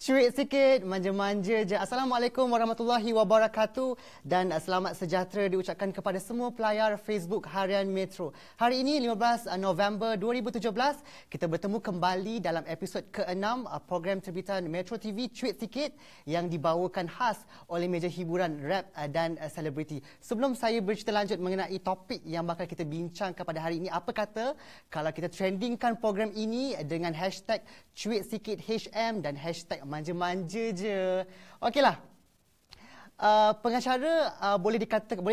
Cuit sikit, manja-manja je. Assalamualaikum warahmatullahi wabarakatuh dan selamat sejahtera diucapkan kepada semua pelayar Facebook Harian Metro. Hari ini 15 November 2017, kita bertemu kembali dalam episod ke-6 program terbitan Metro TV Cuit Sikit yang dibawakan khas oleh meja hiburan rap dan selebriti. Sebelum saya bercerita lanjut mengenai topik yang bakal kita bincangkan pada hari ini, apa kata kalau kita trendingkan program ini dengan hashtag Cuit Sikit HM dan hashtag manja-manja je. Okeylah. Pengacara boleh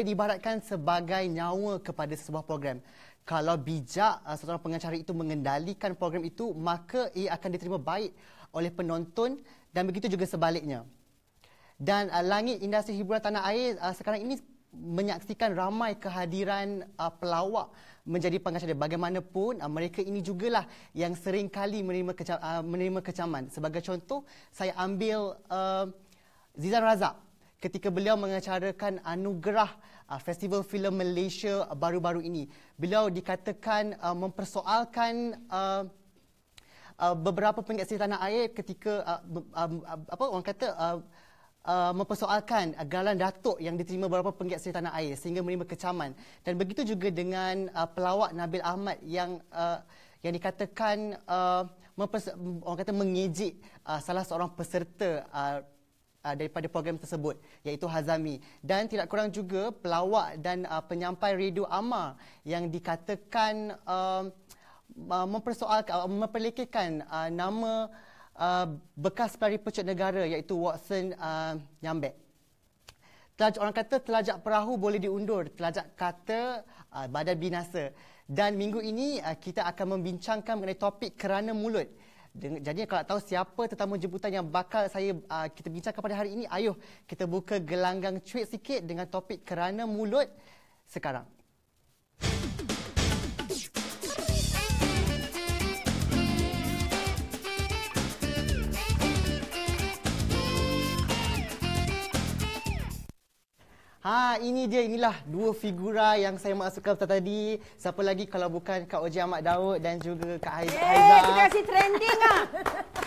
diibaratkan sebagai nyawa kepada sebuah program. Kalau bijak seorang pengacara itu mengendalikan program itu, maka ia akan diterima baik oleh penonton dan begitu juga sebaliknya. Dan langit industri hiburan tanah air sekarang ini menyaksikan ramai kehadiran pelawak menjadi pengacara. Bagaimanapun mereka ini jugalah yang sering kali menerima kecaman. Sebagai contoh, saya ambil Zizan Razak ketika beliau mengacarakan anugerah Festival Filem Malaysia baru-baru ini. Beliau dikatakan mempersoalkan beberapa penggiat seni tanah air ketika mempersoalkan gelaran datuk yang diterima beberapa penggiat seni tanah air sehingga menerima kecaman. Dan begitu juga dengan pelawak Nabil Ahmad yang dikatakan mengejek salah seorang peserta daripada program tersebut, iaitu Hazami. Dan tidak kurang juga pelawak dan penyampai Radio Amar yang dikatakan memperlekehkan nama bekas pelari pecut negara, iaitu Watson Nyambek. Orang kata telajak perahu boleh diundur, telajak kata badan binasa. Dan minggu ini kita akan membincangkan mengenai topik kerana mulut. Jadi kalau tahu siapa tetamu jemputan yang bakal kita bincangkan pada hari ini, ayuh kita buka gelanggang cuit sikit dengan topik kerana mulut sekarang. Inilah dua figura yang saya masukkan tadi. Siapa lagi kalau bukan Kak Oji Ahmad Daud dan juga Kak Haiza. Kita kasih trending ah.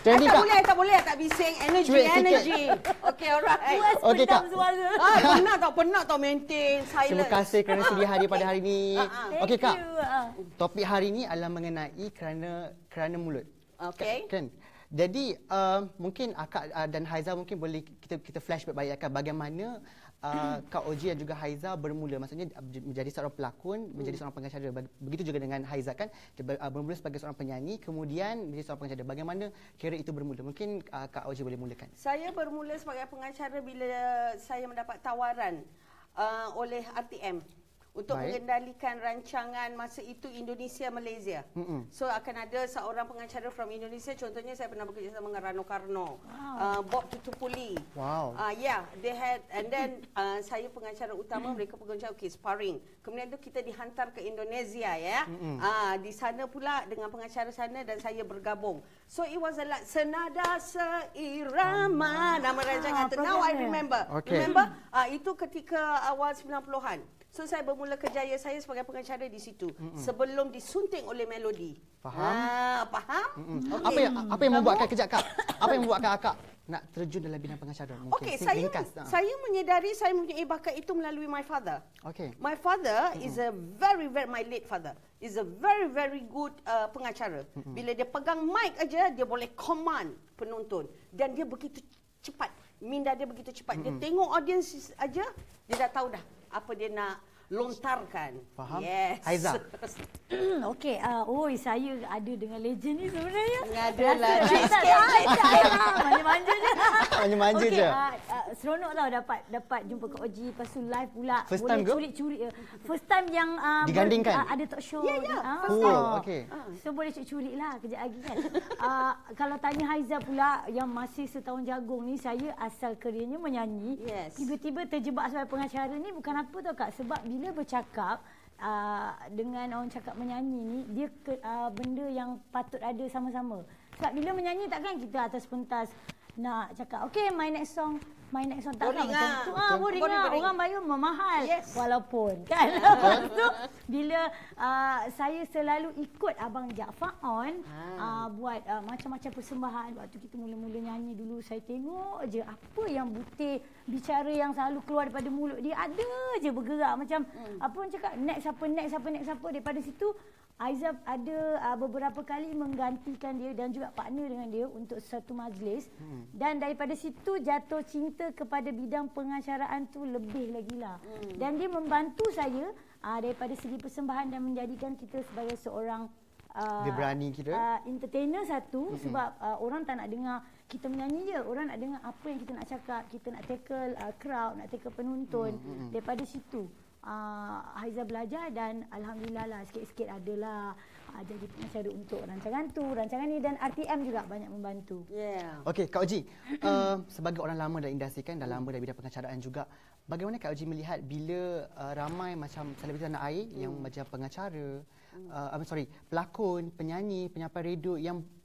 Trending tak boleh tak bising energy. Okey, alright. Okey Kak. Penat tau maintain silence. Terima kasih kerana sedia hadir pada hari ini. Okey Kak. Topik hari ini adalah mengenai kerana mulut. Okey. Kan? Jadi mungkin Akak dan Haiza mungkin boleh kita flashback bagaimana Kak Oji dan juga Haiza bermula, maksudnya menjadi seorang pelakon, menjadi seorang pengacara. Begitu juga dengan Haiza kan, bermula sebagai seorang penyanyi, kemudian menjadi seorang pengacara. Bagaimana kira itu bermula? Mungkin Kak Oji boleh mulakan. Saya bermula sebagai pengacara bila saya mendapat tawaran oleh RTM untuk mengendalikan rancangan masa itu Indonesia-Malaysia. So akan ada seorang pengacara from Indonesia. Contohnya saya pernah bekerjasama dengan Rano Karno, Bob Tutupuli. They had, and then saya pengacara utama, mereka pengacara sparring. Kemudian tu kita dihantar ke Indonesia di sana pula dengan pengacara sana dan saya bergabung. So it was like senada seirama nama rancangan tu. Now I remember. Remember itu ketika awal 90-an. So saya bermula kerjaya saya sebagai pengacara di situ sebelum disunting oleh Melody. Faham? Faham? Okay. Apa yang membuatkan Apa yang membuatkan Akak nak terjun dalam bidang pengacara? Okey, saya menyedari saya mempunyai bakat itu melalui my father. Okay. My father is a my late father is a very good pengacara. Bila dia pegang mic aja dia boleh command penonton dan dia begitu cepat. Minda dia begitu cepat. Dia tengok audience aja dia dah tahu dah apa dia nak lontarkan. Faham? Yes. Haiza. Okey, saya ada dengan legend ni sebenarnya. Adalah manja-manja je. Manja-manja je. Seronok tau dapat jumpa Kak Oji, lepas tu live pula. First time ke? Curi-curi. First time yang digandingkan. Ada talk show. Okey. So boleh curi-curi lah kejap lagi kan. Kalau tanya Haiza pula yang masih setahun jagung ni, saya asal kerjanya menyanyi. Yes. Tiba-tiba terjebak sebagai pengacara ni bukan apa tau Kak, sebab bila bercakap dengan orang cakap menyanyi ni, dia benda yang patut ada sama-sama. Sebab bila menyanyi takkan kita atas pentas nak cakap, okay, my next song tak Boring macam tu. Boring lah. Orang bayar mahal. Yes. Walaupun kan. Lepas tu bila saya selalu ikut Abang Jaafar on buat macam-macam persembahan. Waktu kita mula-mula nyanyi dulu, saya tengok je apa yang butir bicara yang selalu keluar daripada mulut dia, ada je bergerak macam apa orang cakap, next apa. Daripada situ Haiza ada beberapa kali menggantikan dia dan juga partner dengan dia untuk satu majlis. Dan daripada situ jatuh cinta kepada bidang pengacaraan tu lebih lagi lah. Dan dia membantu saya daripada segi persembahan dan menjadikan kita sebagai seorang dia berani kira entertainer satu. Sebab orang tak nak dengar kita menyanyi je, orang nak dengar apa yang kita nak cakap, kita nak tackle crowd, nak tackle penonton. Daripada situ Haiza belajar dan alhamdulillah lah sikit-sikit adalah jadi pengacara untuk rancangan ni dan RTM juga banyak membantu. Okey, Kak Oji, sebagai orang lama dalam industri kan, dah lama dalam bidang pengacaraan juga, bagaimana Kak Oji melihat bila ramai macam selebriti tanah air yang macam pengacara, pelakon, penyanyi, penyampai radio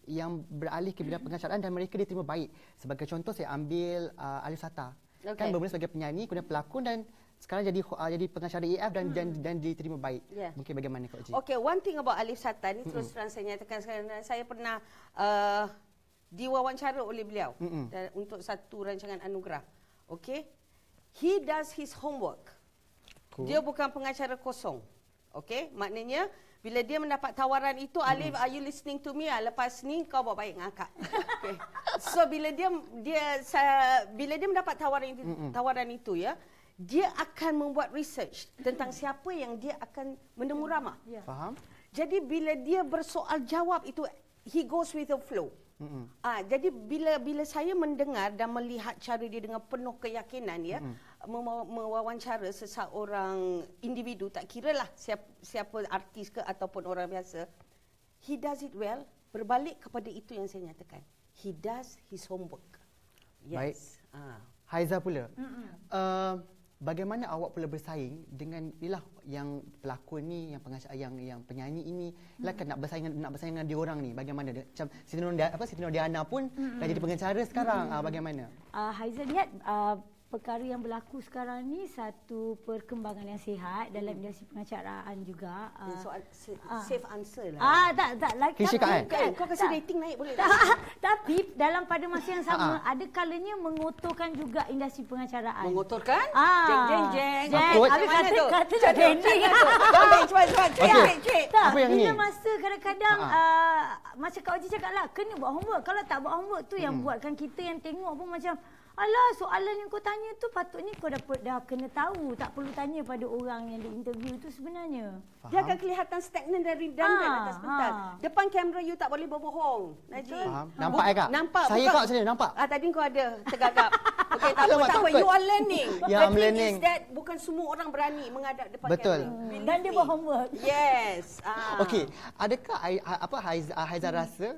yang beralih ke bidang pengacaraan dan mereka diterima baik. Sebagai contoh saya ambil Alif Sata. Kan bermula sebagai penyanyi, kemudian pelakon dan sekarang jadi pengacara AF dan diterima baik. Mungkin bagaimana Kak Oji? Okay, one thing about Alif Sata ni terus terang saya nyatakan sekarang, saya pernah diwawancara oleh beliau untuk satu rancangan anugerah. Okay, he does his homework. Cool. Dia bukan pengacara kosong. Okay, maknanya bila dia mendapat tawaran itu, Alif, are you listening to me? Lepas ni kau buat baik dengan akak. Okay. So bila dia mendapat tawaran itu ya, dia akan membuat research tentang siapa yang dia akan menemu ramah. Faham? Jadi bila dia bersoal jawab itu, he goes with the flow. Jadi bila saya mendengar dan melihat cara dia dengan penuh keyakinan ya, mewawancara seseorang individu, tak kiralah siapa artis ke ataupun orang biasa, he does it well. Berbalik kepada itu yang saya nyatakan, he does his homework. Yes. Baik. Haiza pula. Bagaimana awak pula bersaing dengan yang pelakon ni, yang pengacara, yang penyanyi ini, kan nak bersaing dengan dia orang ni. Bagaimana dia? Macam Siti Nurdiana pun dah jadi pengacara sekarang. Bagaimana? Haiza lihat perkara yang berlaku sekarang ni satu perkembangan yang sihat dalam industri pengacaraan juga. Soal safe answer lah. Tak lagi. Kau kasi rating naik boleh tak? Tapi dalam pada masa yang sama ada kalanya mengotorkan juga industri pengacaraan. Mengotorkan? Jeng. Habis kata trending. Cepat. Apa yang ni? Bila masa kadang-kadang macam Kak Oji cakap lah, kena buat homework. Kalau tak buat homework tu yang buatkan kita yang tengok pun macam, alah, soalan yang kau tanya tu patutnya kau dah kena tahu. Tak perlu tanya pada orang yang diinterview tu sebenarnya. Faham? Dia akan kelihatan stagnan dan redundant atas pentas. Depan kamera you tak boleh berbohong. Najib. Nampak Kak? Nampak. Saya Kak macam mana? Nampak? Tadi kau ada tergagap. Okey, tak apa. You are learning. I'm learning. Is that bukan semua orang berani menghadap depan Betul. kamera. Dan dia buat homework. Yes. Okey, adakah Haiza rasa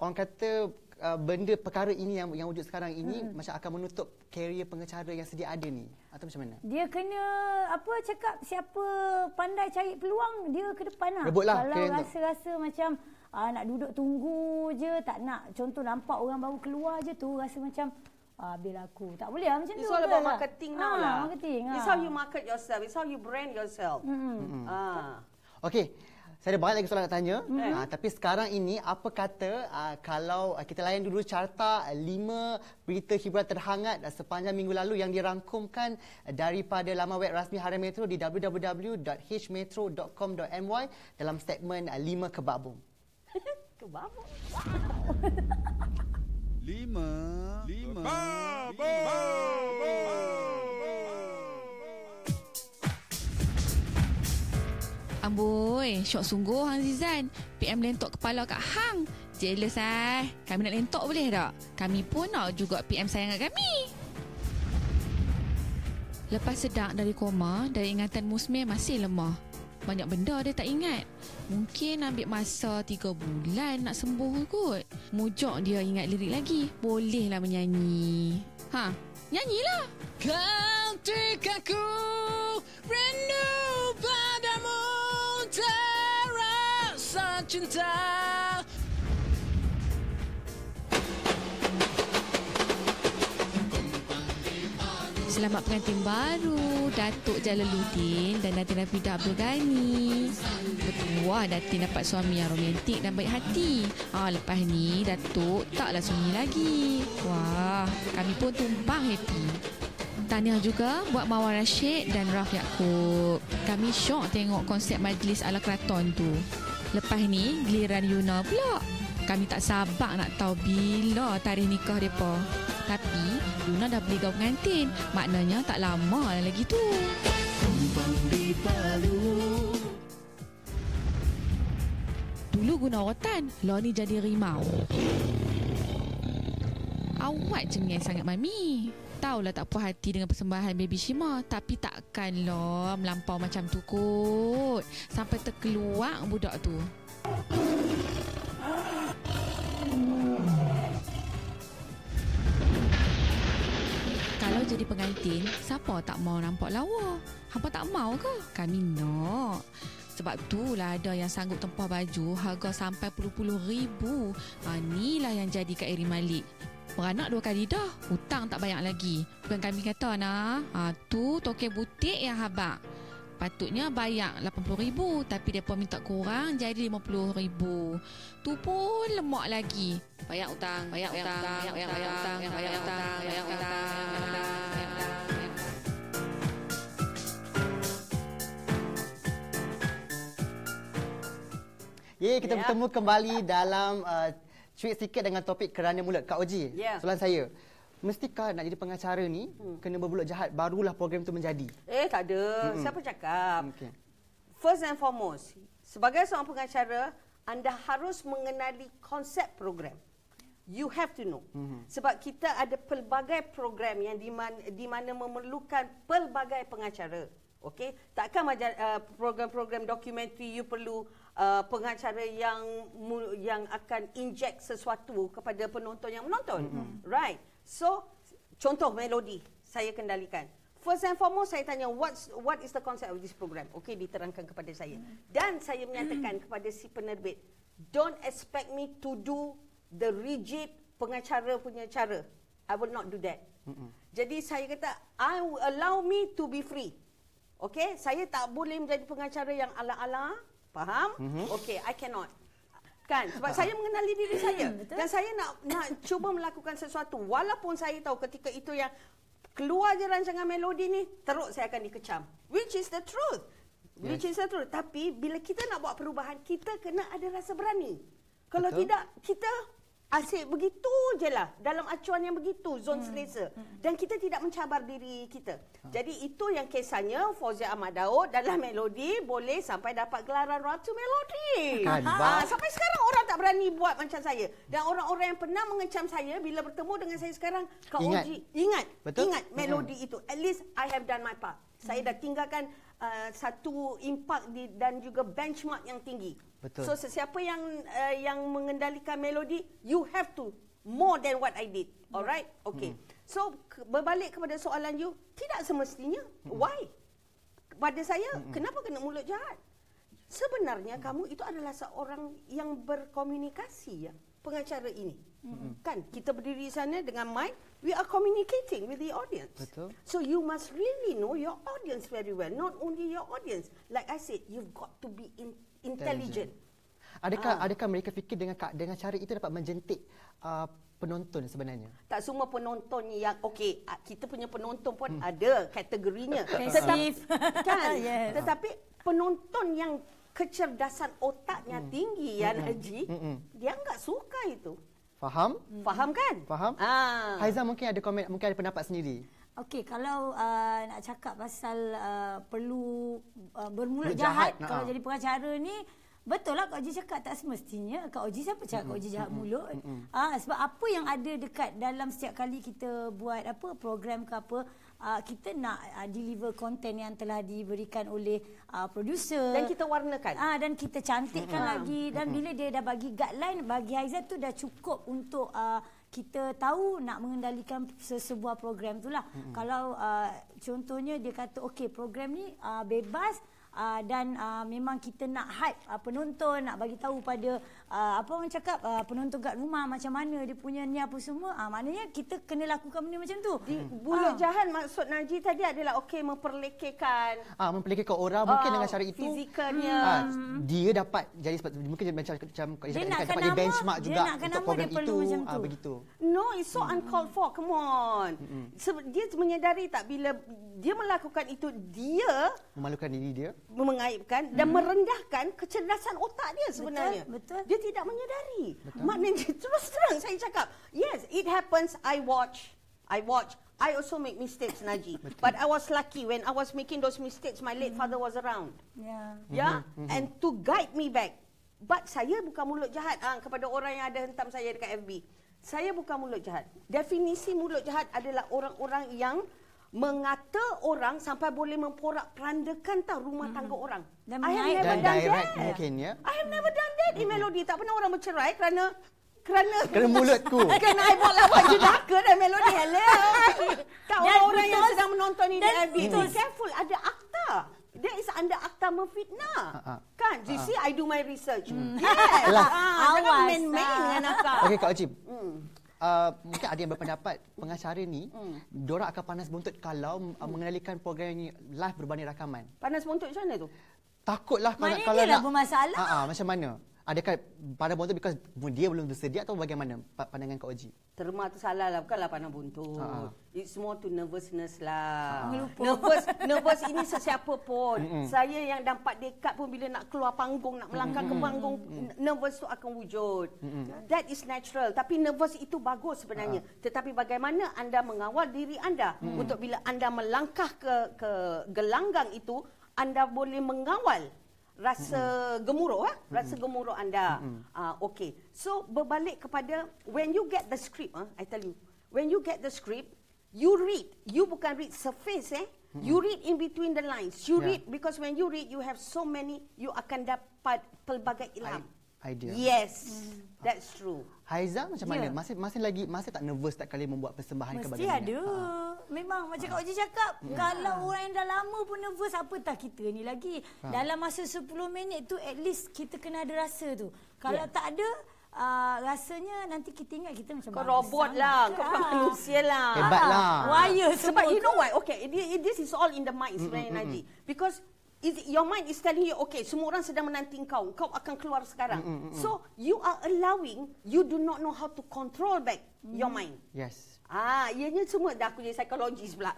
orang kata perkara ini yang wujud sekarang ini macam akan menutup karier pengacara yang sedia ada ni, atau macam mana? Dia kena cakap, siapa pandai cari peluang dia ke depan lah. Rebutlah. Kalau rasa-rasa macam nak duduk tunggu je, tak nak, contoh nampak orang baru keluar je tu rasa macam bila aku tak boleh lah macam tu. It's all about marketing now lah. Marketing. It's how you market yourself. It's how you brand yourself. Okey. Saya ada banyak lagi soalan nak tanya. Tapi sekarang ini, apa kata kalau kita layan dulu carta 5 berita hiburan terhangat sepanjang minggu lalu yang dirangkumkan daripada laman web rasmi Harian Metro di www.hmetro.com.my dalam segmen 5 Kebabung. Kebabung. 5 Amboi, syok sungguh Hang Zizan. PM lentok kepala kat Hang. Jealous Kami nak lentok boleh tak? Kami pun nak juga PM sayang kat kami. Lepas sedar dari koma, dari ingatan Musmir masih lemah. Banyak benda dia tak ingat. Mungkin ambil masa 3 bulan nak sembuh kot. Mujok dia ingat lirik lagi. Bolehlah menyanyi. Nyanyilah. Kau terikanku rindu padamu, terasa cinta. Selamat pengantin baru Datuk Jalaluddin dan Datin Rafidah Abdul Ghani. Bertuah Datin dapat suami yang romantik dan baik hati. Lepas ni Datuk taklah sunyi lagi. Wah, kami pun tumpang happy. Tahniah juga buat Mawar Rashid dan Raf Yaakob. Kami syok tengok konsep majlis ala keraton tu. Lepas ni giliran Yuna pula. Kami tak sabar nak tahu bila tarikh nikah mereka. Tapi Yuna dah beli gaun pengantin. Maknanya tak lama lagi tu. Dulu guna rotan, lo ni jadi rimau. Awak cengeng sangat Mami. Taulah tak puas hati dengan persembahan Baby Shima, tapi takkanlah melampau macam tu kot. Sampai terkeluar budak tu. Kalau jadi pengantin, siapa tak mau nampak lawa? Hampa tak mau ke? Kami nak. Sebab itulah ada yang sanggup tempah baju harga sampai puluh-puluh ribu. Inilah yang jadi Kak Eri Malik. Beranak 2 kali dah, hutang tak bayar lagi. Bukan kami kata nah. Tu tokek butik yang habak. Patutnya bayar 80,000, tapi mereka minta kurang jadi 50,000. Tu pun lemak lagi. Bayar hutang, bayar hutang, bayar hutang, bayar hutang, bayar hutang. Kita bertemu kembali dalam cuit sikit dengan topik kerana mulut. Kak Oji, soalan saya. Mestikah nak jadi pengacara ni kena bermulut jahat barulah program tu menjadi? Tak ada. Siapa cakap? Okay. First and foremost, sebagai seorang pengacara, anda harus mengenali konsep program. You have to know. Sebab kita ada pelbagai program yang di mana memerlukan pelbagai pengacara. Okey, takkan program-program dokumentari you perlu pengacara yang akan inject sesuatu kepada penonton yang menonton. Right. So, contoh melodi saya kendalikan. First and foremost saya tanya what is the concept of this program? Okey, diterangkan kepada saya. Dan saya menyatakan kepada si penerbit, don't expect me to do the rigid pengacara punya cara. I will not do that. Jadi saya kata, allow me to be free. Okey, saya tak boleh menjadi pengacara yang ala-ala, faham? Okey, I cannot. Kan, sebab saya mengenali diri saya dan saya nak cuba melakukan sesuatu walaupun saya tahu ketika itu yang keluar je rancangan melodi ni teruk saya akan dikecam. Which is the truth. Which is the truth. Tapi bila kita nak buat perubahan, kita kena ada rasa berani. Kalau tidak, kita asyik begitu je lah dalam acuan yang begitu, zon selesa. Dan kita tidak mencabar diri kita. Jadi itu yang kisahnya Fauzia Ahmad Daud dalam melodi boleh sampai dapat gelaran Ratu Melodi. Sampai sekarang orang tak berani buat macam saya. Dan orang-orang yang pernah mengecam saya bila bertemu dengan saya sekarang, Kak Oji, ingat melodi itu. At least I have done my part. Saya dah tinggalkan satu impak dan juga benchmark yang tinggi. Betul. So sesiapa yang mengendalikan melodi, you have to more than what I did. Alright? Okay. So berbalik kepada soalan you, tidak semestinya. Why? Pada saya, kenapa kena mulut jahat? Sebenarnya kamu itu adalah seorang yang berkomunikasi ya, pengacara ini. Kan kita berdiri sana dengan mic, we are communicating with the audience. Betul. So you must really know your audience very well. Not only your audience. Like I said, you've got to be intelligent. Adakah mereka fikir dengan cara itu dapat menjentik penonton sebenarnya? Tak semua penonton yang okey, kita punya penonton pun ada kategorinya. Tetapi penonton yang kecerdasan otaknya tinggi ya Najib, dia enggak suka itu. Faham? Faham kan? Faham. Haiza mungkin ada komen, mungkin ada pendapat sendiri. Okey, kalau nak cakap pasal perlu bermulut jahat kalau jadi pengacara ni, betul lah Kak Oji cakap, tak semestinya. Kak Oji siapa cakap Kak Oji jahat mulut? Sebab apa yang ada dekat dalam setiap kali kita buat program ke apa, kita nak deliver konten yang telah diberikan oleh producer. Dan kita warnakan. Dan kita cantikkan lagi. Dan bila dia dah bagi guideline, bagi Haiza tu dah cukup untuk kita tahu nak mengendalikan sebuah program tu lah. Kalau contohnya dia kata, okey program ni bebas, dan memang kita nak hype penonton, nak bagi tahu pada apa orang cakap penonton kat rumah macam mana dia punya ni apa semua, maknanya kita kena lakukan benda macam tu. Mulut jahat maksud Najib tadi adalah memperlekehkan. Memperlekehkan orang mungkin dengan cara itu. Fizikalnya. Dia dapat jadi mungkin macam dia dapat dia benchmark juga untuk program itu. Begitu. No, it's so uncalled for. Come on. Dia menyedari tak bila dia melakukan itu, dia memalukan diri dia, mengaibkan dan merendahkan kecerdasan otak dia sebenarnya. Betul. Dia tidak menyedari. Maknanya terus terang saya cakap, yes, it happens. I watch. I also make mistakes, Najib. But I was lucky when I was making those mistakes, my late father was around. And to guide me back. But saya bukan mulut jahat kepada orang yang ada hentam saya dekat FB. Saya bukan mulut jahat. Definisi mulut jahat adalah orang-orang yang mengata orang sampai boleh memporak-perandakan rumah tangga orang. Dan I have never done that. Mungkin ya. I have never done that in Melody. Tak pernah orang bercerai kerana mulutku. Kerana I buat jenaka dan Melody. Hello. Tak orang-orang yang sedang menonton ini FB. Be careful. Ada akta. There is under akta memfitnah. Kan? You see, I do my research. Yes. Jangan main-main dengan akta. Okey, Kak Ojim. Mungkin ada yang berpendapat pengacara ni diorang akan panas buntut kalau mengendalikan program ini live berbanding rakaman. Panas buntut macam mana tu? Takutlah kalau nak bermasalah. macam mana? Adakah panas buntut because dia belum bersedia atau bagaimana pandangan Kak Oji? Terma tu salah lah, bukanlah panas buntut. It's more to nervousness lah. Nervous ini sesiapa pun. Saya yang dapat dekat pun bila nak keluar panggung, nak melangkah ke panggung, nervous tu akan wujud. That is natural. Tapi nervous itu bagus sebenarnya. Tetapi bagaimana anda mengawal diri anda untuk bila anda melangkah ke gelanggang itu, anda boleh mengawal rasa gemuruh rasa gemuruh anda. Okay, so berbalik kepada when you get the script, I tell you, when you get the script, you read, you bukan read surface, you read in between the lines, you read, because when you read you have so many, you akan dapat pelbagai ilham. Idea. Yes, that's true. Haiza macam mana? Masih tak nervous tak kali membuat persembahan ke Mesti bagaimana? ada. Memang macam Kak Oji cakap, kalau orang yang dah lama pun nervous, apatah kita ni lagi. Dalam masa 10 minit tu at least kita kena ada rasa tu. Kalau tak ada, rasanya nanti kita ingat kita macam kau robot lah, kau bukan manusia lah. Hebatlah. Wire semua. Sebab you know why? Okay, this is all in the mind sebenarnya, Najib. Because your mind is telling you, okay, semua orang sedang menanti kau akan keluar sekarang. So, you are allowing, you do not know how to control back your mind. Yes. Ianya semua dah aku jadi psikologis pula.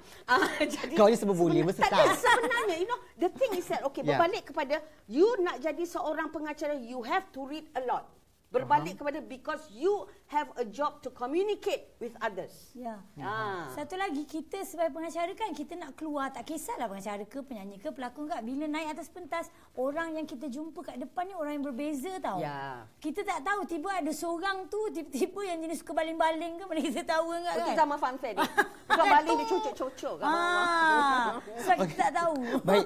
Jadi kau ni semua boleh mesti tak. Sebenarnya, you know, the thing is that, okay, berbalik kepada you nak jadi seorang pengacara, you have to read a lot. Berbalik kepada because you have a job to communicate with others. Satu lagi, kita sebagai pengacara kan, kita nak keluar, tak kisahlah pengacara ke, penyanyi ke, pelakon ke, bila naik atas pentas, orang yang kita jumpa kat depan ni orang yang berbeza tau. Kita tak tahu, tiba ada seorang tu tiba-tiba yang jenis suka baling-baling ke, mana kita tahu enggak kan. Itu zaman funfair ni. Bukan baling dia cocok-cocok kat bawah. Sebab kita tak tahu. Baik,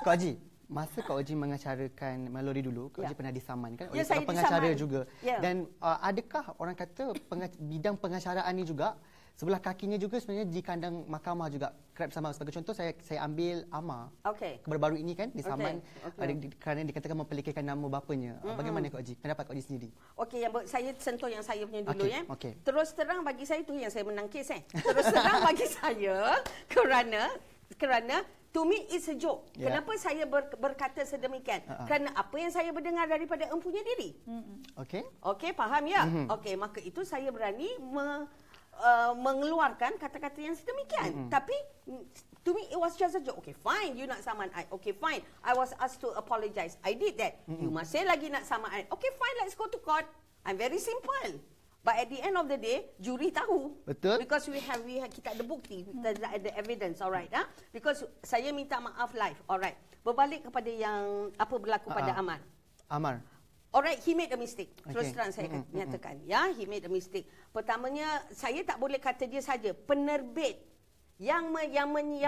Kak Haji. Masa Kak Oji mengacarakan Melody dulu, Kak Oji pernah disamankan oleh seorang pengacara juga. Dan adakah orang kata bidang pengacaraan ni juga sebelah kakinya juga sebenarnya di kandang mahkamah juga kerap sama. Sebagai contoh saya ambil Amar. Baru-baru ini kan disaman kerana dikatakan mempelekehkan nama bapanya. Bagaimana Kak Oji? Pendapat Kak Oji sendiri? Okey, saya sentuh yang saya punya dulu Terus terang bagi saya tu yang saya menang kes Terus terang bagi saya kerana to me it's a joke. Kenapa saya berkata sedemikian? Kerana apa yang saya berdengar daripada empunya diri. Okey, faham ya? Okey, maka itu saya berani mengeluarkan kata-kata yang sedemikian. Tapi to me it was just a joke. Okay, fine, you nak saman I. Okay, fine, I was asked to apologize. I did that. You masih lagi nak saman I. Okay, fine, let's go to court. I'm very simple. But at the end of the day, juri tahu. Betul. Because kita ada bukti, kita ada evidence, alright. Because saya minta maaf live, alright. Berbalik kepada yang apa berlaku pada Amar. Alright, he made a mistake. Terus terang saya nyatakan. He made a mistake. Pertamanya, saya tak boleh kata dia saja. Penerbit yang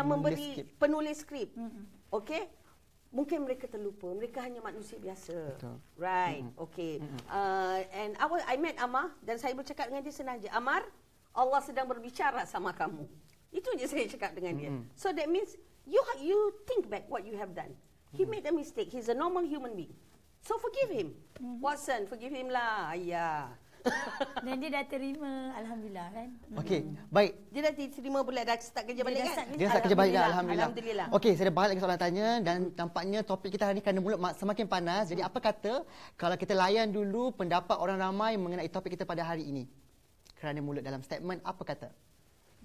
memberi penulis skrip. Okay? Mungkin mereka terlupa. Mereka hanya manusia biasa. Betul. Right. Okay. And I met Amar dan saya bercakap dengan dia sengaja. Amar, Allah sedang berbicara sama kamu. Itu je saya cakap dengan dia. So that means you think back what you have done. He made a mistake. He's a normal human being. So forgive him. Watson, forgive him lah. Ya. Dan dia dah terima, alhamdulillah kan. Okey, baik. Dia dah diterima pula, dah start kerja balik kan? Dia start kerja balik dah, alhamdulillah. Alhamdulillah. Okey, saya ada banyak lagi soalan tanya dan tampaknya topik kita hari ini kerana mulut semakin panas. Jadi apa kata kalau kita layan dulu pendapat orang ramai mengenai topik kita pada hari ini? Kerana mulut dalam statement, apa kata?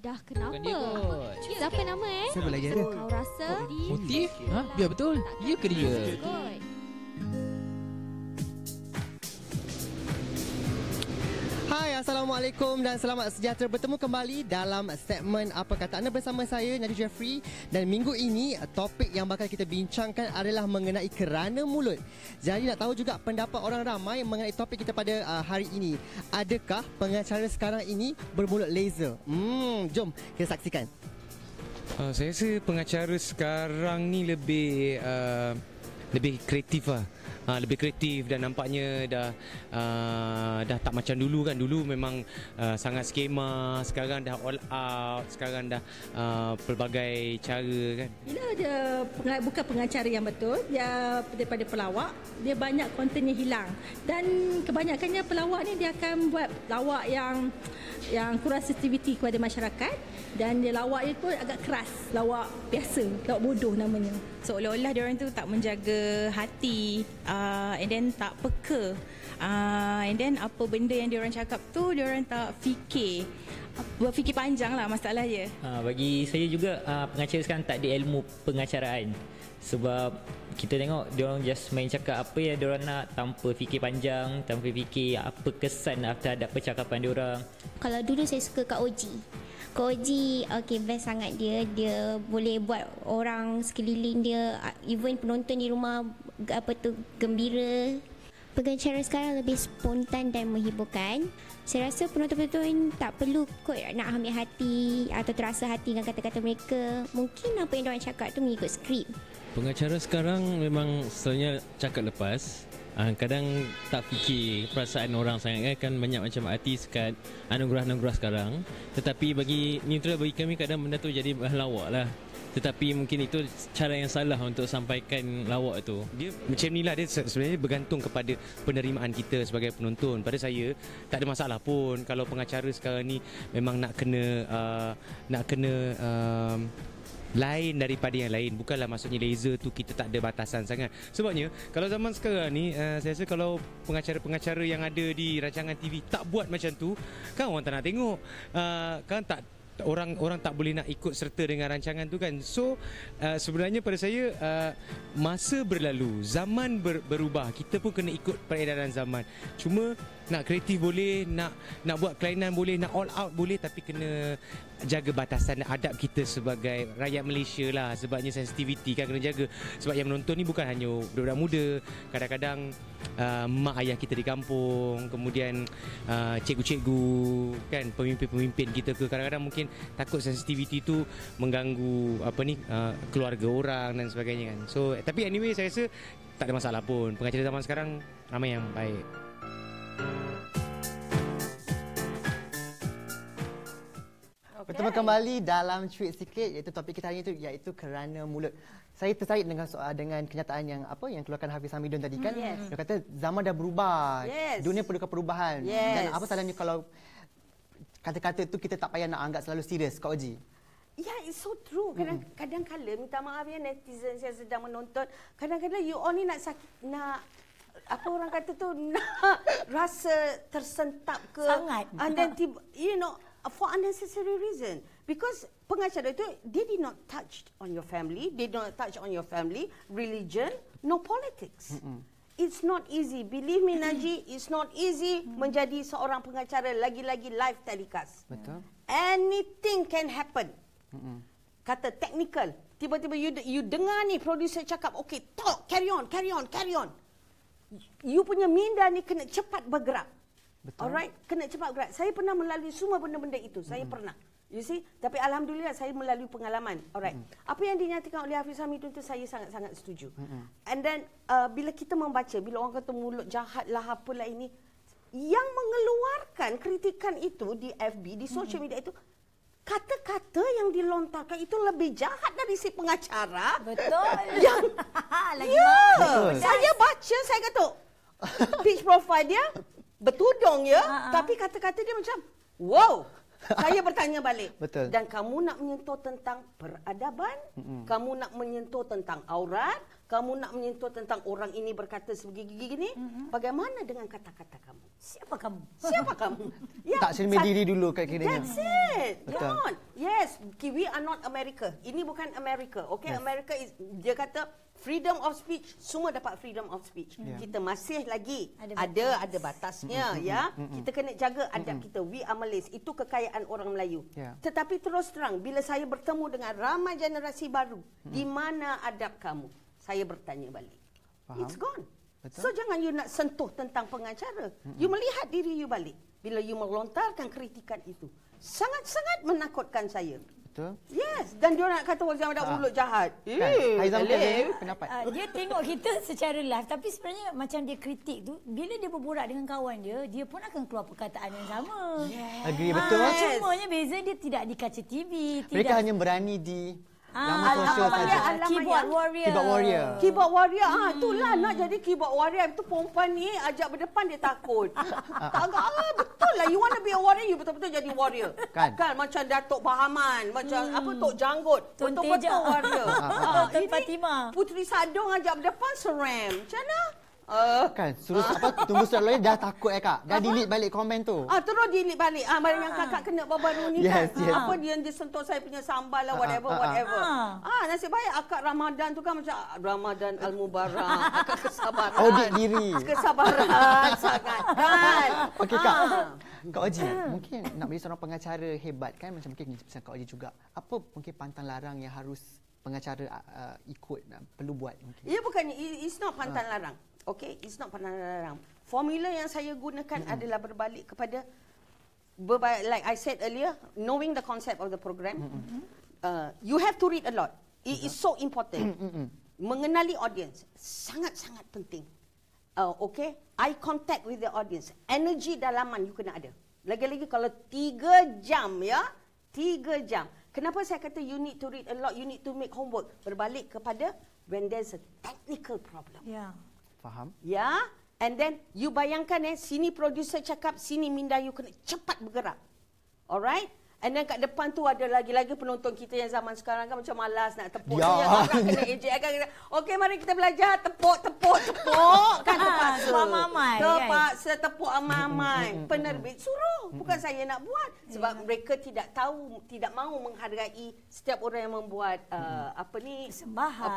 Dah kenapa? Bukan dia kot. Siapa nama Siapa lagi ada? Kau rasa? Motif? Ha? Biar betul. Ya ke dia? Kot. Hai, Assalamualaikum dan selamat sejahtera bertemu kembali dalam segmen Apa Kata Anda bersama saya, Nadia Jeffrey. Dan minggu ini, topik yang bakal kita bincangkan adalah mengenai kerana mulut. Jadi nak tahu juga pendapat orang ramai mengenai topik kita pada hari ini. Adakah pengacara sekarang ini bermulut laser? Jom kita saksikan. Saya rasa pengacara sekarang ni lebih kreatif lah. Lebih kreatif dan nampaknya dah tak macam dulu kan. Dulu memang sangat skema, sekarang dah all out, sekarang dah pelbagai cara kan. Bila dia bukan pengacara yang betul, dia daripada pelawak, dia banyak kontennya hilang. Dan kebanyakannya pelawak ni dia akan buat lawak yang kurang sensitiviti kepada masyarakat, dan dia lawak dia pun agak keras, lawak biasa, lawak bodoh namanya. Seolah-olah diorang tu tak menjaga hati, and then tak peka, and then apa benda yang diorang cakap tu diorang tak berfikir panjang lah masalah dia. Bagi saya juga pengacara sekarang tak ada ilmu pengacaraan. Sebab kita tengok diorang just main cakap apa yang diorang nak tanpa fikir panjang, tanpa fikir apa kesan terhadap percakapan diorang. Kalau dulu saya suka Kak Oji. Kak Oji best sangat dia. Dia boleh buat orang sekeliling dia, even penonton di rumah gembira. Pengacara sekarang lebih spontan dan menghiburkan. Saya rasa penonton-penonton tak perlu kot nak ambil hati atau terasa hati dengan kata-kata mereka. Mungkin apa yang diorang cakap tu mengikut skrip. Pengacara sekarang memang selalunya cakap lepas. Kadang tak fikir perasaan orang sangat kan banyak macam artis kat anugerah-anugerah sekarang. Tetapi bagi neutral, bagi kami kadang benda tu jadi bahan lawak lah. Tetapi mungkin itu cara yang salah untuk sampaikan lawak tu. Dia macam ni lah, dia sebenarnya bergantung kepada penerimaan kita sebagai penonton. Pada saya tak ada masalah pun kalau pengacara sekarang ni memang nak kena lain daripada yang lain. Bukanlah maksudnya laser tu kita tak ada batasan sangat. Sebabnya kalau zaman sekarang ni saya rasa kalau pengacara-pengacara yang ada di rancangan TV tak buat macam tu, kan orang tak nak tengok. Kan tak, orang tak boleh nak ikut serta dengan rancangan tu kan. So sebenarnya pada saya masa berlalu, zaman berubah, kita pun kena ikut peredaran zaman. Cuma nak kreatif boleh, nak buat kelainan boleh, nak all out boleh, tapi kena jaga batasan adab kita sebagai rakyat Malaysia lah. Sebabnya sensitivity kan kena jaga. Sebab yang menonton ni bukan hanya budak-budak muda, kadang-kadang mak ayah kita di kampung, kemudian cikgu-cikgu kan, pemimpin-pemimpin kita ke, kadang-kadang mungkin takut sensitivity tu mengganggu keluarga orang dan sebagainya kan. So tapi anyway saya rasa tak ada masalah pun. Pengacara zaman sekarang ramai yang baik. Bertemu kembali dalam Cuit Sikit, iaitu topik kita hari ini iaitu kerana mulut. Saya tertarik dengan kenyataan yang keluarkan Hafiz Hamidun tadi kan. Dia kata zaman dah berubah. Dunia perlukan perubahan. Dan apa salahnya kalau kata-kata itu kita tak payah nak anggap selalu serius, Kak Oji? Ya, it's so true. Kadang-kadang minta maaf ya netizen yang sedang menonton. Kadang-kadang you all ni nak apa orang kata tu, nak rasa tersentap ke. Sangat. And then for unnecessary reason. Because pengacara itu, they did not touch on your family, they did not touch on your family, religion, no politics. It's not easy. Believe me Najib, it's not easy menjadi seorang pengacara, lagi-lagi live telecast. Betul. Anything can happen. Kata technical, tiba-tiba you dengar ni producer cakap, okay, talk, carry on. You punya minda ni kena cepat bergerak. Betul. Alright, kena cepat bergerak. Saya pernah melalui semua benda-benda itu. Saya pernah. You see? Tapi alhamdulillah saya melalui pengalaman. Alright. Apa yang dinyatakan oleh Hafiz Hamidun itu saya sangat-sangat setuju. And then bila kita membaca, bila orang kata mulut jahat lah apalah ini, yang mengeluarkan kritikan itu di FB, di social media itu kata-kata yang dilontarkan itu lebih jahat dari si pengacara. Betul. Yang Lagi saya baca, saya kata pitch profile dia bertudung ya, tapi kata-kata dia macam wow. Saya bertanya balik. Betul. Dan kamu nak menyentuh tentang peradaban, kamu nak menyentuh tentang aurat, kamu nak menyentuh tentang orang ini berkata sebegini-gini, bagaimana dengan kata-kata kamu? Siapa kamu? Siapa kamu? Ya, Tak sendiri diri dulu kat kiranya. That's it. Betul. Come on. Yes, we are not America. Ini bukan America. Okay, yes. America is, dia kata freedom of speech, semua dapat freedom of speech. Kita masih lagi ada batasnya ya. Kita kena jaga adab kita. We are Malays. Itu kekayaan orang Melayu. Tetapi terus terang bila saya bertemu dengan ramai generasi baru, di mana adab kamu? Saya bertanya balik. Faham? It's gone. Betul? So jangan you nak sentuh tentang pengacara. You melihat diri you balik. Bila you melontarkan kritikan itu, sangat-sangat menakutkan saya. Betul. Yes, dan dia nak kata orang ada mulut jahat. Haizam pendapat. Dia tengok kita secara live, tapi sebenarnya macam dia kritik tu, bila dia berborak dengan kawan dia pun akan keluar perkataan yang sama. Agree, betul. Cumanya beza dia tidak di kaca TV. Mereka hanya berani di laman sosial saja. Keyboard warrior. Keyboard warrior. Keyboard warrior. Itulah nak jadi keyboard warrior. Itu perempuan ni ajak berdepan dia takut. Tak agak betul lah. You want to be a warrior, you betul-betul jadi warrior. Kan macam Datuk Bahaman, macam apa Tok Janggut. Betul-betul warrior. Ini Fatimah. Puteri Sadong ajak berdepan seram. Macam mana? Kan suruh tunggu surat lawyer dah takut Kak. Dah delete balik komen tu. Terus delete balik. Yang kakak kena baru-baru ni kan. Apa dia sentuh saya punya sambal lah whatever. Nasib baik akak Ramadan tu kan macam Ramadan Al-Mubarak. Akak kesabaran. Audit diri. Kesabaran sangat kan. Okey Kak. Kak Oji, mungkin nak menjadi seorang pengacara hebat kan, macam mungkin pesan Kak Oji juga. Apa mungkin pantang larang yang harus pengacara ikut, perlu buat mungkin? Ia bukan, it's not pantang larang. Okay, it's not pantang larang. Formula yang saya gunakan adalah berbalik kepada, like I said earlier, knowing the concept of the program. You have to read a lot. It is so important. Mengenali audience sangat-sangat penting. Okay, eye contact with the audience. Energy dalaman you kena ada. Lagi-lagi kalau 3 jam ya, 3 jam. Kenapa saya kata you need to read a lot, you need to make homework. Berbalik kepada when there's a technical problem. Ya. Faham? Ya, and then you bayangkan sini producer cakap, sini minda you kena cepat bergerak. Alright? And then kat depan tu ada lagi-lagi penonton kita yang zaman sekarang kan macam malas nak tepuk. Ya. Akak kena ejek kan. Okey, mari kita belajar tepuk. Kan terpaksa. Terpaksa tepuk amai-amai. Penerbit suruh. Bukan saya nak buat. Sebab mereka tidak tahu, tidak mahu menghargai setiap orang yang membuat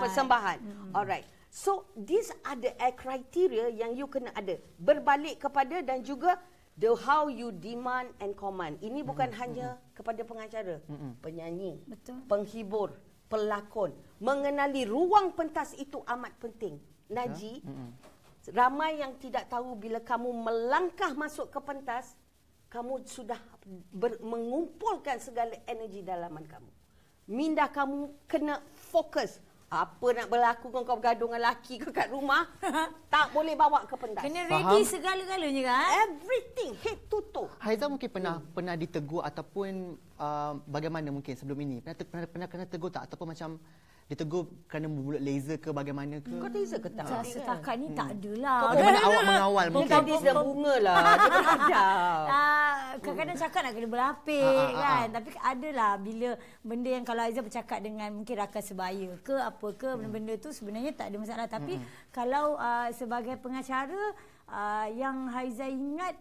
persembahan. Alright. So, these are the criteria yang you kena ada. Berbalik kepada dan juga the how you demand and command. Ini bukan hanya kepada pengacara, penyanyi, penghibur, pelakon. Mengenali ruang pentas itu amat penting. Naji, ramai yang tidak tahu bila kamu melangkah masuk ke pentas, kamu sudah mengumpulkan segala energi dalaman kamu. Minda kamu kena fokus. Apa nak berlaku kau bergaduh dengan lelaki kau kat rumah, tak boleh bawa ke pentas. Kena ready segala-galanya kan? Everything, head to toe. Haizam mungkin pernah ditegur ataupun bagaimana mungkin sebelum ini? Pernah kena tegur tak? Ataupun macam ditegur kerana membuat laser ke bagaimana ke? Kau laser ke tak? Setakat ni tak adalah. Bagaimana awak mengawal mungkin? Dia gadis dan bunga lah. Dia beradab. Kadang-kadang cakap nak kena berlapik kan. Tapi adalah bila benda yang kalau Aizah bercakap dengan mungkin rakan sebaya ke apa ke, benda-benda tu sebenarnya tak ada masalah. Tapi kalau sebagai pengacara, yang Haizah ingat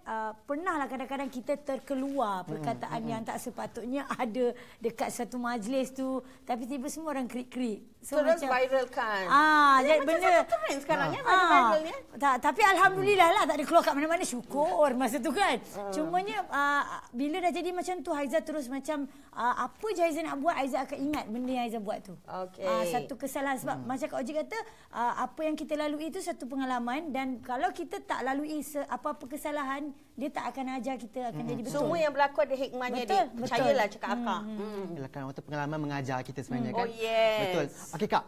pernahlah kadang-kadang kita terkeluar perkataan yang tak sepatutnya ada dekat satu majlis tu, tapi tiba semua orang krik-krik. So, terus macam viral kan. Jadi benda trend sekarang ada viralnya. Tapi alhamdulillah lah tak ada keluar kat mana-mana, syukur masa tu kan. Cumanya bila dah jadi macam tu, Haizah terus macam apa je Haizah nak buat, Haizah akan ingat benda yang Haizah buat tu. Satu kesalahan sebab macam Kak Oji kata, apa yang kita lalui itu satu pengalaman, dan kalau kita tak lalui apa-apa kesalahan, dia tak akan ajar kita akan jadi betul. Semua yang berlaku ada hikmahnya. Betul. Percayalah cakap akak. Kan waktu pengalaman mengajar kita sebenarnya kan. Oh yes. Betul. Okey Kak,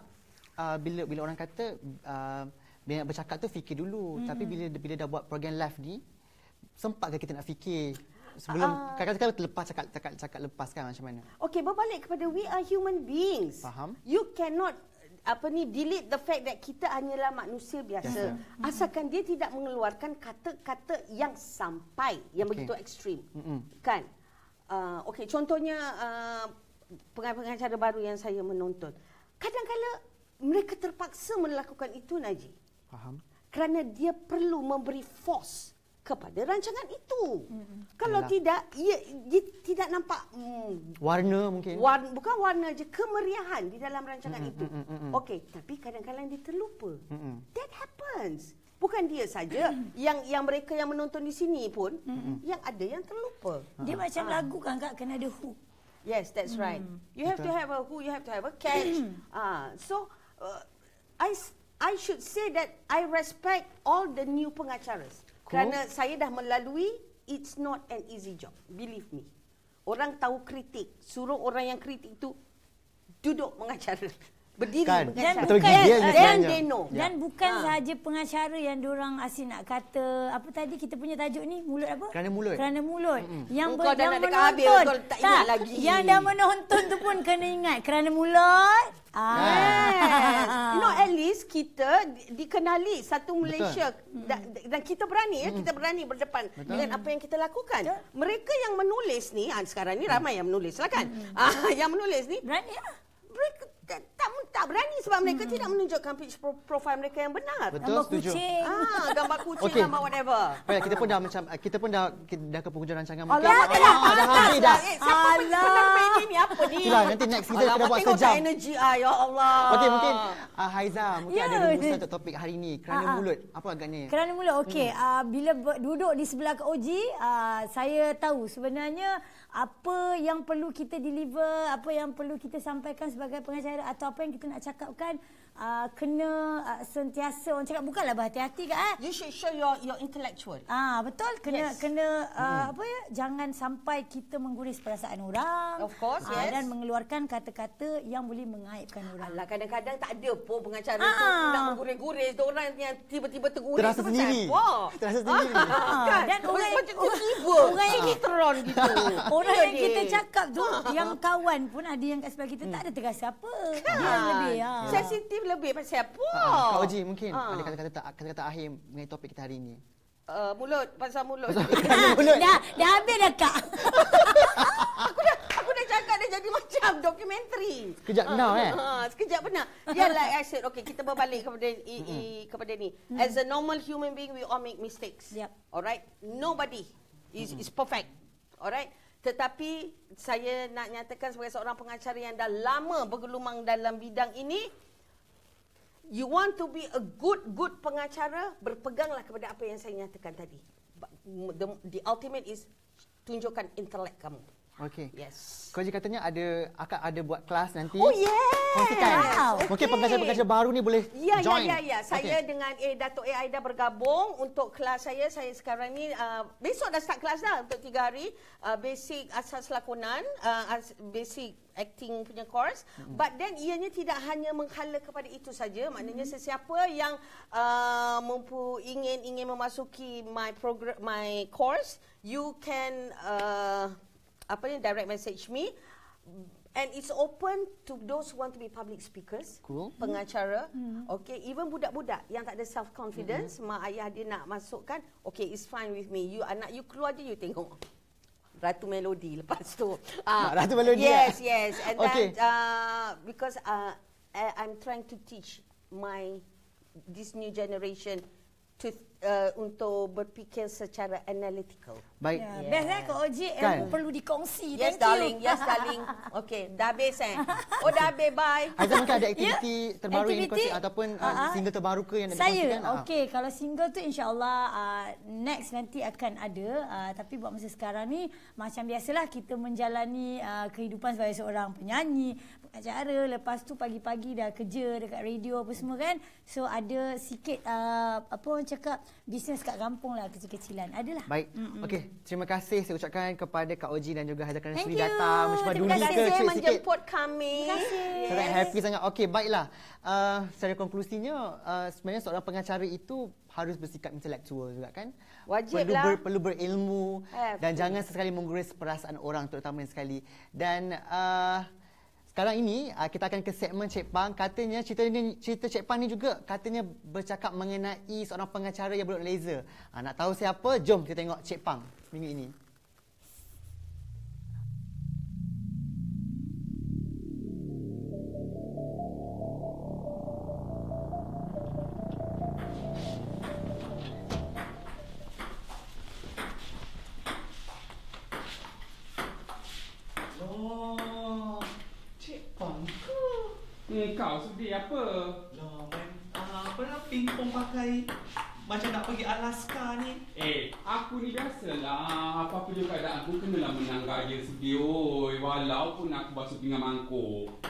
bila orang kata bila nak bercakap tu fikir dulu, tapi bila dah buat program live ni, sempat ke kita nak fikir? Sebelum kadang-kadang terlepas cakap lepas kan macam mana? Okey, berbalik kepada we are human beings. Faham. You cannot delete the fact that kita hanyalah manusia biasa. Asalkan dia tidak mengeluarkan kata-kata yang sampai, yang begitu ekstrim. Kan? Okey, contohnya pengacara baru yang saya menonton. Kadang-kadang mereka terpaksa melakukan itu, Najib. Faham. Kerana dia perlu memberi force kepada rancangan itu. Kalau tidak, dia tidak nampak warna mungkin. Bukan warna je, kemeriahan di dalam rancangan itu. Okey, tapi kadang-kadang dia terlupa. That happens. Bukan dia saja, yang mereka yang menonton di sini pun, yang ada yang terlupa. Dia macam lagu kan Kak, kena ada hook. Yes, that's right. You have to have a hook, you have to have a catch. So, I should say that I respect all the new pengacaras. Kerana saya dah melalui, it's not an easy job. Believe me. Orang tahu kritik. Suruh orang yang kritik itu duduk mengacara. Berdiri kan, mengacara. Dan bukan sahaja pengacara yang diorang asyik nak kata, apa tadi kita punya tajuk ni? Mulut apa? Kerana mulut. Kerana mulut. Yang kau dah nak dekat habis, kau tak ingat lagi. Yang dah menonton tu pun kena ingat. Kerana mulut. At least kita dikenali satu Malaysia. Dan kita berani kita berani berdepan dengan apa yang kita lakukan. Mereka yang menulis ni, sekarang ni ramai yang menulis lah kan. Yang menulis ni berani lah. Mereka tak berani sebab mereka tidak menunjukkan page profile mereka yang benar. Betul, setuju. Gambar kucing, gambar whatever. Baik, kita pun dah ke penghujung rancangan. Dah habis dah. Siapa dah. ni apa ni? Itulah, nanti next kita kena buat sejam. Energy ya Allah. Okey, mungkin Haiza mungkin ada rumusan untuk topik hari ni. Kerana mulut. Apa agaknya? Kerana mulut. Okey, bila duduk di sebelah Kak Oji, saya tahu sebenarnya apa yang perlu kita deliver, apa yang perlu kita sampaikan sebagai pengacara atau apa yang kita nak cakapkan, kena sentiasa orang cakap bukanlah berhati-hati kan. You should show your intellectual. Betul, kena apa ya, jangan sampai kita mengguris perasaan orang. Of course, yes. Dan mengeluarkan kata-kata yang boleh mengaibkan orang. Alah, kadang-kadang tak ada pun pengacara tu nak mengguris-guris orang yang tiba-tiba terguris. Terasa sendiri. Kan? Dan orang tiba-tiba sinetron gitu. Orang yang kita cakap tu, yang kawan pun ada yang kat sebelah kita tak ada terasa apa. Dia lebih sensitif lebih pasal apa? Kak Oji mungkin ada kata-kata akhir mengenai topik kita hari ini. Mulut, pasal mulut. Dah habis dah Kak. Aku dah cakap dah jadi macam dokumentari. Sekejap benar sekejap benar. Yeah, like I said, okay, kita berbalik kepada ni. As a normal human being, we all make mistakes. Yep. Alright? Nobody is perfect. Alright? Tetapi saya nak nyatakan sebagai seorang pengacara yang dah lama bergelumang dalam bidang ini, you want to be a good pengacara, berpeganglah kepada apa yang saya nyatakan tadi. The ultimate is tunjukkan intelek kamu. Okey. Yes. Kau katanya akan ada buat kelas nanti. Oh yes. Kongsikan. Mungkin pengacara-pengacara baru ni boleh join. Ya. Saya dengan Dato' Aida bergabung untuk kelas saya. Saya sekarang ni besok dah start kelas dah untuk 3 hari. Basic asas lakonan, basic acting punya course. But then ianya tidak hanya menghala kepada itu saja. Maknanya sesiapa yang ingin memasuki my course, you can direct message me, and it's open to those who want to be public speakers, pengacara, okay, even budak-budak yang tak ada self confidence, mak ayah dia nak masukkan, okay, it's fine with me. You anak you keluar je, you tengok Ratu Melody lepas tu. Ratu Melody. Yes, and then because I'm trying to teach this new generation to untuk berfikir secara analytical. Baik. Best Kak Oji, ilmu perlu dikongsi. Yes darling. Okay, dah habis Oh dah habis, bye. Aizah mungkin ada aktiviti terbaru yang dikongsi ataupun single terbaru ke yang nak dikongsikan? Okey, kalau single tu insya-Allah next nanti akan ada, tapi buat masa sekarang ni macam biasalah kita menjalani kehidupan sebagai seorang penyanyi, pengacara, lepas tu pagi-pagi dah kerja dekat radio apa semua kan. So ada sikit apa orang cakap bisnes kat kampung lah, kecil-kecilan. Adalah. Baik. Okey, terima kasih saya ucapkan kepada Kak Oji dan juga Haizal kerana Thank sudi you. datang mencuba Terima duli ke kasih cuit sikit. menjemput kami. Terima kasih. Sangat happy sangat. Okey, baiklah. Secara konklusinya, sebenarnya seorang pengacara itu harus bersikap intelektual juga kan? Wajiblah. Perlu berilmu dan Betul. jangan sesekali menggores perasaan orang terutamanya sekali. Dan sekarang ini kita akan ke segmen Cik Pang. Katanya cerita Cik Pang ni juga katanya bercakap mengenai seorang pengacara yang berbuat laser. Nak tahu siapa? Jom kita tengok Cik Pang minggu ini. Kau sudi apa? Apa nak pingpong pakai macam nak pergi Alaska ni? Aku ni biasalah. Apa-apa juga keadaan aku kenalah menang gaya sudi. Oi, walaupun aku basuh pinggan mangkuk.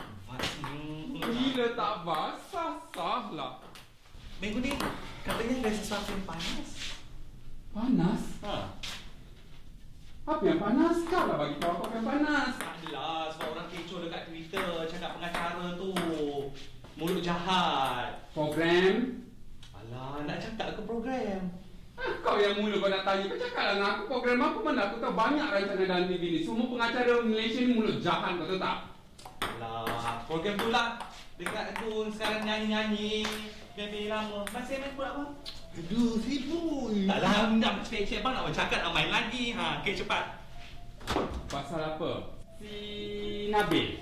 Bila tak basah, sahlah. Minggu ni katanya ada sesuatu yang panas. Panas? Apa yang panas? Kau lah bagi tahu apa yang panas. Adalah sebab orang kecoh dekat Twitter cakap pengacara tu mulut jahat. Program? Alah, nak cakap ke program? Kau yang mula kau nak tanya. Kau cakap lah dengan aku program apa mana aku tahu banyak rancangan dalam TV ni. Semua pengacara Malaysia ni mulut jahat, kau tahu tak? Alah, program tu lah. Dekat tu sekarang nyanyi-nyanyi. Biar lama. Masih main pula apa? Aduh, sibuk. Taklah, nak cik bang nak bercakap nak main lagi. Okey, cepat. Pasal apa? Si Nabil.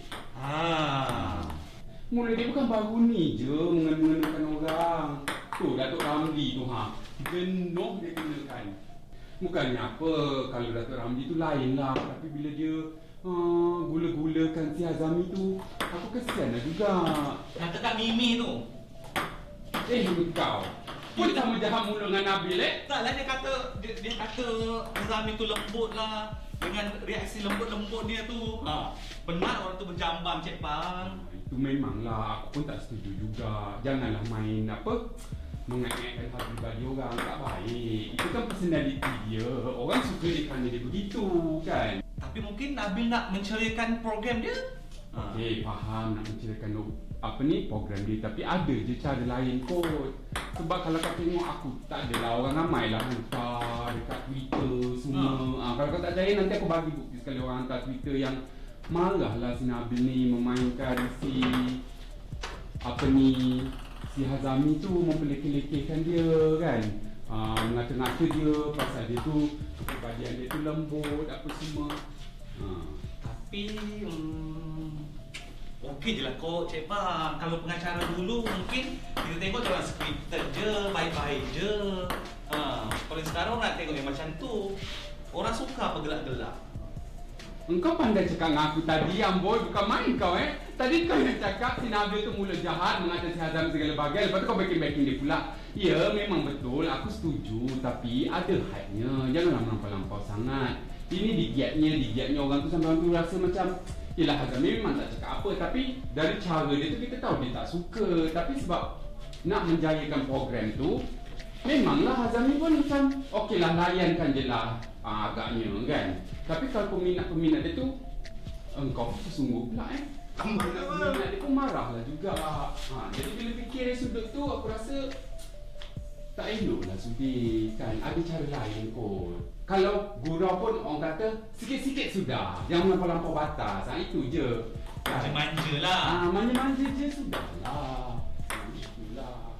Mula dia bukan baru ni je mengenakan orang. Tu Datuk Ramli tu jenuh dia kenakan. Bukannya apa, kalau Datuk Ramli tu lain lah. Tapi bila dia gula-gulakan si Azami tu, aku kesian lah juga. Yang dekat Mimi tu. Kau pun sama jahat mula dengan Nabil Taklah dia kata Azami tu lembut lah. Dengan reaksi lembut-lembut dia tu. Benar orang tu berjambang, Cik Pang. Itu memanglah, aku pun tak setuju juga. Janganlah main mengait-ngaitkan hal pribadi orang, tak baik. Itu kan personality dia. Orang suka dia kerana dia begitu kan. Tapi mungkin Nabil nak menceriakan program dia. Okey, faham nak menceriakan program dia. Tapi ada je cara lain kot. Sebab kalau kau tengok aku, tak adalah orang ramai lah hantar dekat Twitter semua. Kalau kau tak percaya, nanti aku bagi bukti sekali orang hantar Twitter yang marahlah si Nabil ni memainkan si Hazami tu, memperlekeh-lekehkan dia kan. Mengata-ngata dia pasal dia tu kepribadian dia tu lembut apa semua. Tapi okey je lah kok, Cik Pang. Kalau pengacara dulu mungkin kita tengok orang scripted je, baik-baik je. Kalau sekarang nak tengok yang macam tu, orang suka bergelak-gelak. Engkau pandai cakap dengan aku tadi, Amboi, bukan main kau Tadi kau yang cakap si Nabil tu mulut jahat, mengata si Hazam segala bagai. Lepas tu kau backing-backing dia pula. Ya, memang betul, aku setuju. Tapi ada hadnya, janganlah melampau-lampau sangat. Ini digiatnya orang tu sampai orang tu rasa macam yelah, Hazam memang tak cakap apa. Tapi dari cara dia tu kita tahu dia tak suka. Tapi sebab nak menjayakan program tu, memanglah Hazami pun macam okeylah, layankan je lah agaknya kan. Tapi kalau peminat dia tu, engkau sungguh pula peminat dia pun marahlah juga. Jadi bila fikir dari sudut tu, aku rasa tak eloklah sudi kan. Ada cara lain kot. Kalau gurau pun orang kata sikit-sikit sudah, jangan melampau-lampau batas. Itu je. Manja-manja lah. Manja-manja je sudahlah. Itulah.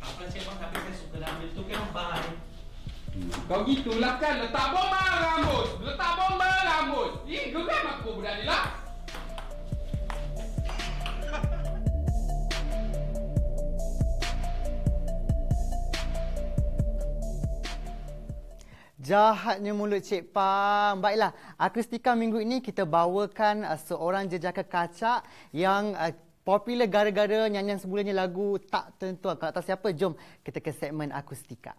Apalah Cik Pang, tapi saya suka Nabil tu kan baik. Kau gitulah kan, letak bomba rambut. Geram aku budak ni lah. Jahatnya mulut Cik Pang. Baiklah, akustika minggu ini kita bawakan seorang jejaka kacak yang popular gara-gara nyanyian semulanya lagu Tak Tentu. Kalau tak siapa, jom kita ke segmen akustika.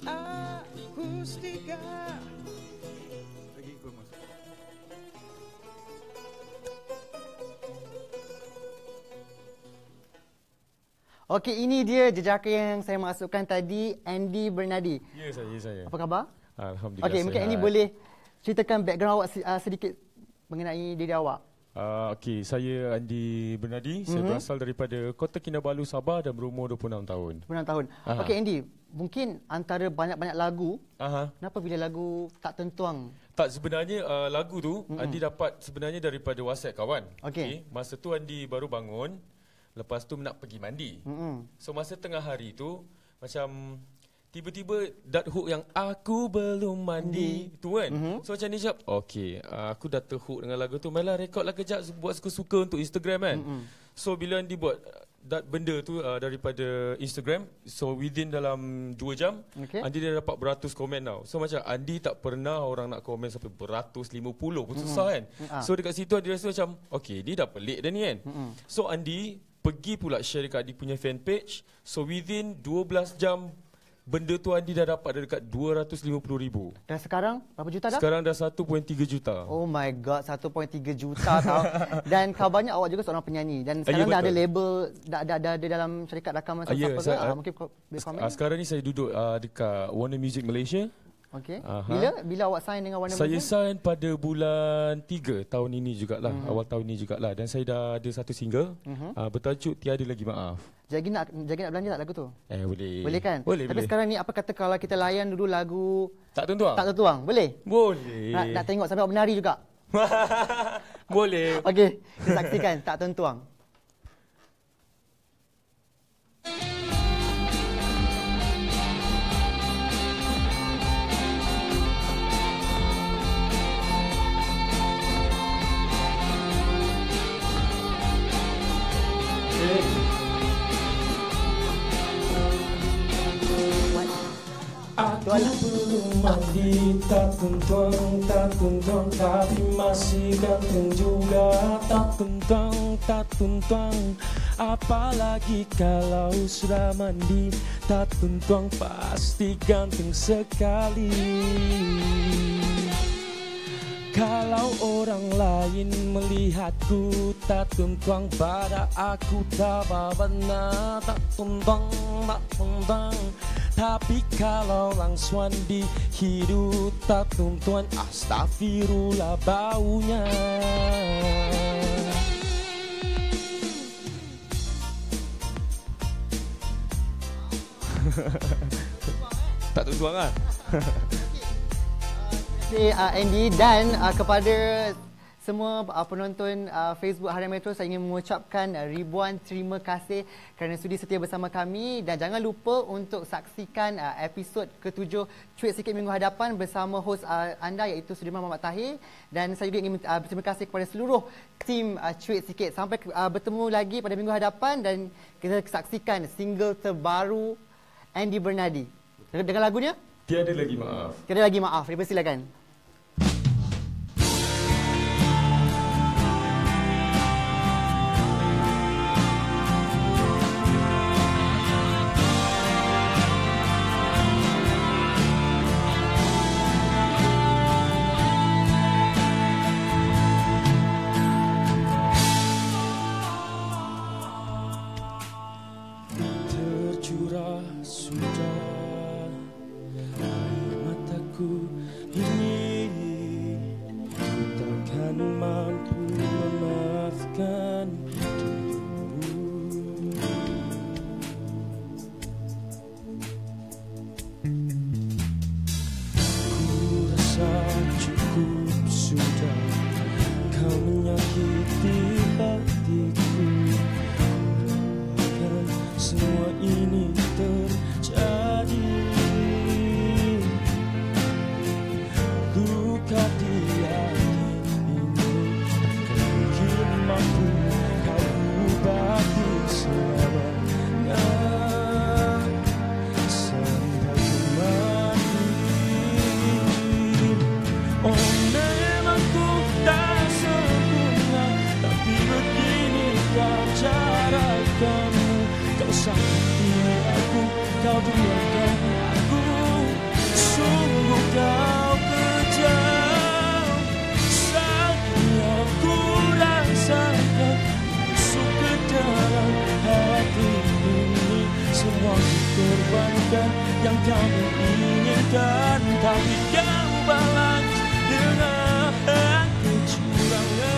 Akustika. Lagi kau masuk. Okey, ini dia jejaka yang saya masukkan tadi, Andy Bernardi. Ya, saya. Apa khabar? Alhamdulillah. Okey, mungkin Andy boleh ceritakan background awak sedikit mengenai diri awak. Okey, saya Andy Bernardi. Saya berasal daripada Kota Kinabalu, Sabah dan berumur 26 tahun. 26 tahun. Okey, Andy, mungkin antara banyak-banyak lagu, kenapa bila lagu Tak Tentuang? Tak, sebenarnya lagu tu Andy dapat sebenarnya daripada WhatsApp kawan. Okey. Masa tu Andy baru bangun, lepas tu nak pergi mandi. So masa tengah hari tu macam tiba-tiba that hook yang aku belum mandi tu kan. So macam ni jap, okey, aku dah terhook dengan lagu tu, malah rekod lah kejap buat suka-suka untuk Instagram kan. So bila Andy buat that benda tu daripada Instagram, so within dalam 2 jam Andy dah dapat beratus komen tau. So macam Andy tak pernah orang nak komen sampai beratus 50 pun susah kan. So dekat situ Andy rasa macam okey, dia dah pelik dah ni kan. So Andy pergi pula share dekat Andy punya fan page. So within 12 jam benda tu Andy dah dapat dekat 250,000. Dan sekarang berapa juta dah? Sekarang dah 1.3 juta. Oh my god, 1.3 juta tau. Dan kabarnya awak juga seorang penyanyi. Dan sekarang dah ada label, dah ada dalam syarikat rakaman siapa ke? Mungkin boleh komen. Sekarang ni saya duduk dekat Warner Music Malaysia. Okey. Bila awak sign dengan Warner Music? Music? Saya sign pada bulan 3 tahun ini jugalah, awal tahun ini jugalah. Dan saya dah ada satu single bertajuk Tiada Lagi Maaf. Jadi nak belanja tak lagu tu? Boleh. Boleh kan? Boleh. Tapi sekarang ni apa kata kalau kita layan dulu lagu Tak Tentuang? Tak Tentuang, boleh? Boleh. Nak tengok sampai awak menari juga? Boleh. Okey, kita saksikan Tak Tentuang. Aku belum mandi, tak tentuang, tapi masih ganteng juga. Tak tentuang, apalagi kalau sudah mandi. Tak tentuang, pasti ganteng sekali. Kalau orang lain melihatku tak tentuang, pada aku tak benar. Tak tentuang. Tapi kalau langsung di hidup tak tentuan, astagfirullah baunya. Tak tentuang lah. Andy, dan kepada semua penonton Facebook Harian Metro, saya ingin mengucapkan ribuan terima kasih kerana sudi setia bersama kami, dan jangan lupa untuk saksikan episod ke-7 Cuit Sikit minggu hadapan bersama hos anda iaitu Sudirman Muhammad Tahir, dan saya juga ingin berterima kasih kepada seluruh tim Cuit Sikit. Sampai bertemu lagi pada minggu hadapan, dan kita saksikan single terbaru Andy Bernardi dengan lagunya Tiada Lagi Maaf. Tiada Lagi Maaf. Dipersilakan. kamu inginkan, tapi kamu balas dengan kecurangan.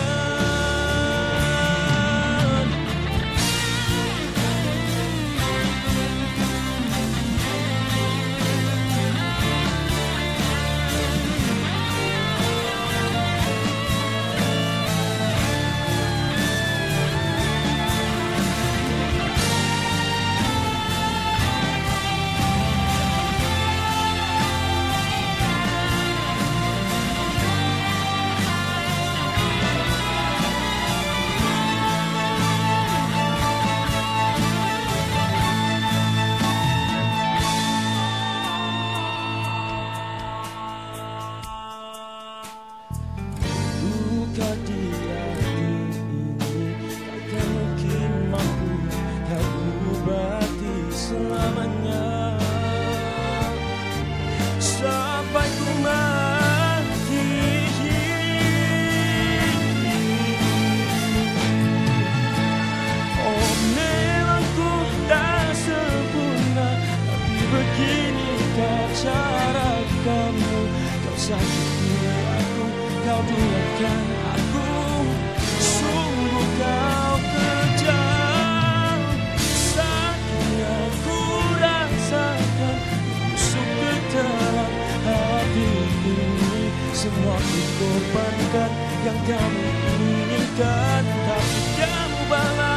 Cara kamu, kau sakiti aku, kau duakan aku, sungguh kau kejam. Sakitnya ku rasakan, busuk ke dalam hati ini. Semua ku korbankan yang kamu inginkan, tapi kamu balas